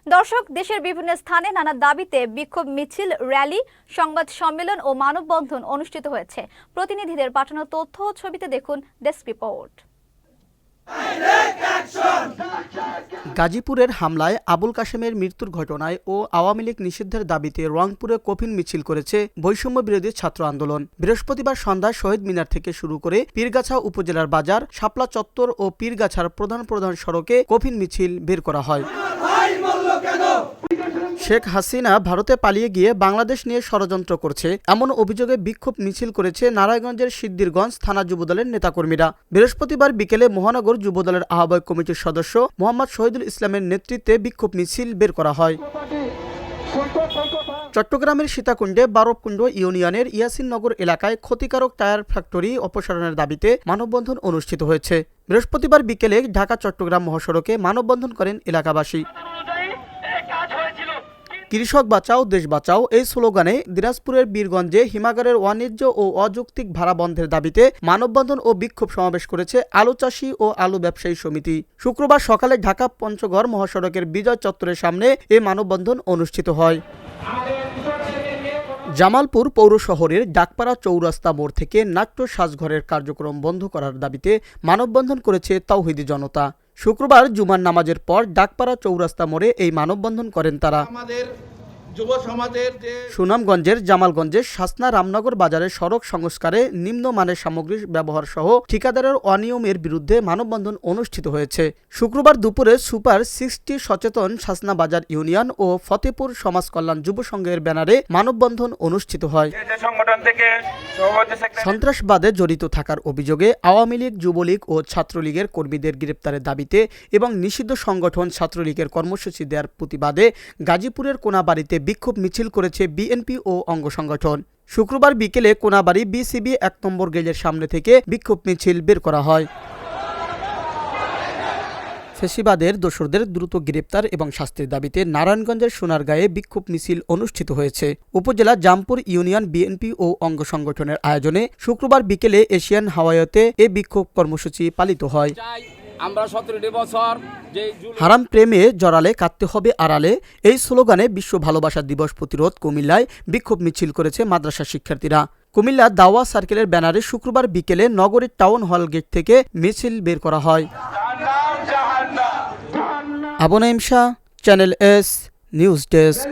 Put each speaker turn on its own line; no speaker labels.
দর্শক, দেশের বিভিন্ন স্থানে নানা দাবিতে বিক্ষোভ মিছিল, র্যালি, সংবাদ সম্মেলন ও মানববন্ধন অনুষ্ঠিত হয়েছে। প্রতিনিধিদের পাঠানো তথ্য ও ছবিতে দেখুন ডেস্ক রিপোর্ট।
গাজীপুরের হামলায় আবুল কাশেমের মৃত্যুর ঘটনায় ও আওয়ামী লীগ নিষিদ্ধের দাবিতে রংপুরে কফিন মিছিল করেছে বৈষম্য বিরোধী ছাত্র আন্দোলন। বৃহস্পতিবার সন্ধ্যায় শহীদ মিনার থেকে শুরু করে পীরগাছা উপজেলার বাজার, শাপলা চত্বর ও পীরগাছার প্রধান সড়কে কফিন মিছিল বের করা হয়। শেখ হাসিনা ভারতে পালিয়ে গিয়ে বাংলাদেশ নিয়ে ষড়যন্ত্র করছে এমন অভিযোগে বিক্ষোভ মিছিল করেছে নারায়ণগঞ্জের সিদ্ধিরগঞ্জ থানা যুবদলের নেতাকর্মীরা। বৃহস্পতিবার বিকেলে মহানগর যুবদলের আহ্বায়ক কমিটির সদস্য মোহাম্মদ শহীদুল ইসলামের নেতৃত্বে বিক্ষোভ মিছিল বের করা হয়। চট্টগ্রামের সীতাকুণ্ডে বারবকুণ্ড ইউনিয়নের ইয়াসিননগর এলাকায় ক্ষতিকারক টায়ার ফ্যাক্টরি অপসারণের দাবিতে মানববন্ধন অনুষ্ঠিত হয়েছে। বৃহস্পতিবার বিকেলে ঢাকা-চট্টগ্রাম মহাসড়কে মানববন্ধন করেন এলাকাবাসী। কৃষক বাঁচাও দেশ বাঁচাও এই স্লোগানে দিনাজপুরের বীরগঞ্জে হিমাগারের অন্যায্য ও অযৌক্তিক ভাড়া বন্ধের দাবিতে মানববন্ধন ও বিক্ষোভ সমাবেশ করেছে আলু চাষী ও আলু ব্যবসায়ী সমিতি। শুক্রবার সকালে ঢাকা পঞ্চগড় মহাসড়কের বিজয় চত্বরের সামনে এই মানববন্ধন অনুষ্ঠিত হয়। জামালপুর পৌর শহরের ডাকপাড়া চৌরাস্তা মোড় থেকে নাট্য সাজঘরের কার্যক্রম বন্ধ করার দাবিতে মানববন্ধন করেছে তাওহিদি জনতা। শুক্রবার জুমার নামাজের পর ডাকপাড়া চৌরাস্তা মোড়ে এই মানববন্ধন করেন তারা। সুনামগঞ্জের জামালগঞ্জের শাসনা রামনগর বাজারে সড়ক সংস্কারে নিম্নমানের সামগ্রী ব্যবহার সহ ঠিকাদারের অনিয়মের বিরুদ্ধে মানববন্ধন অনুষ্ঠিত হয়েছে। শুক্রবার দুপুরে সুপার 60 সচেতন শাসনা বাজার ইউনিয়ন ও ফতেপুর সমাজ কল্যাণ যুব সংঘের ব্যানারে মানববন্ধন অনুষ্ঠিত হয়। সন্ত্রাসবাদে জড়িত থাকার অভিযোগে আওয়ামী লীগ, যুবলীগ ও ছাত্রলীগের কর্মীদের গ্রেপ্তারের দাবিতে এবং নিষিদ্ধ সংগঠন ছাত্রলীগের কর্মসূচি দেওয়ার প্রতিবাদে গাজীপুরের কোনাবাড়িতে বিক্ষোভ মিছিল করেছে বিএনপি ও অঙ্গ সংগঠন। শুক্রবার বিকেলে কোনাবাড়ি বিসিবি 1 নম্বর গেটের সামনে থেকে বিক্ষোভ মিছিল বের করা হয়। ফ্যাসিবাদের দোসরদের দ্রুত গ্রেপ্তার এবং শাস্তির দাবিতে নারায়ণগঞ্জের সোনারগাঁয়ে বিক্ষোভ মিছিল অনুষ্ঠিত হয়েছে। উপজেলা জামপুর ইউনিয়ন বিএনপি ও অঙ্গ সংগঠনের আয়োজনে শুক্রবার বিকেলে এশিয়ান হাওয়াইতে এ বিক্ষোভ কর্মসূচি পালিত হয়।
আমরা 17 বছর
হারাম প্রেমে জড়ালে কাটতে হবে আড়ালে এই স্লোগানে বিশ্ব ভালোবাসা দিবস প্রতিরোধ কুমিল্লায় বিক্ষোভ মিছিল করেছে মাদ্রাসা শিক্ষার্থীরা। কুমিল্লা দাওয়া সার্কেলের ব্যানারে শুক্রবার বিকেলে নগরের টাউন হল গেট থেকে মিছিল বের করা হয়। Abu Naim Shah, channel S news desk.